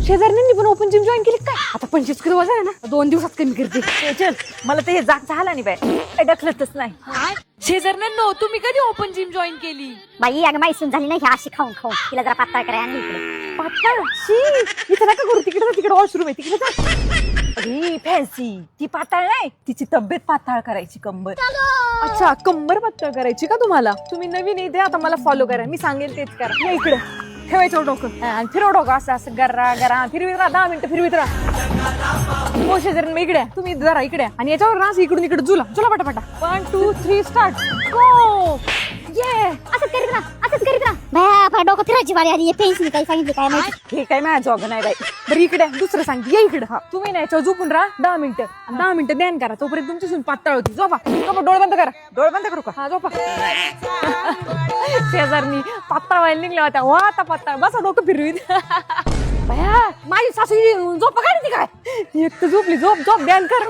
शेजाऱ्यांनी पण open gym join केली काय? आता 25 किलो वजन आहे ना, 2 दिवसात कमी करते. चल मला तर हे जाग झाला नाही बाय, ढकलतच नाही. शेजाऱ्यांनो, तुम्ही कधी ओपन जिम जॉईन केली? बाई अगं मैसून झाली नाही अशी खाऊन खाऊन, तिला जरा पातळ करायला आणली इकडे. पातळ शी, इथं नका करू, तिकडे वॉशरूम आहे तिकडे जा. अरे फॅन्सी, ती पाताळ नाही, तिची तब्येत पाताळ करायची, कंबर. अच्छा, कंबर पातळ करायची का तुम्हाला? तुम्ही नवीन इथे आता मला फॉलो करा, मी सांगेल तेच करा. या इकडे ठेवायचं डोकं आणि फिरव डोकं असं असं गरा गरा फिरवित राहा, 10 मिनिटं फिरवित राहा. हो शेजाऱ्यांना इकडे तुम्ही जरा इकडे, आणि याच्यावर ना इकडून इकडे झुला पटापटा. 1 2 3 स्टार्ट. गो. ये असंच करीत राहा, असंच करीत राहा. बाया डोकं फिरायची वाली आली. पेन्सिल काही सांगितली काय माहिती. हे काय माझ्या जॉग नाही बाई. बरं इकडे दुसरं सांगते, या इकडे. हा तुम्ही ना याच्यावर झोपून राहा 10 मिनिटं. 10 मिनिटं ध्यान करा, तोपर्यंत तुमची सून पातळ होती. झोपा डोळे बंद करा. डोळे बंद करू का? हा झोपा. शेजारनी पातळ व्हायला निघल्या होत्या, वा आता पातळ बसा डोकं फिरवीत. बया माझी सासू झोपा काढते काय? एक तर झोपली, झोप ध्यान कर.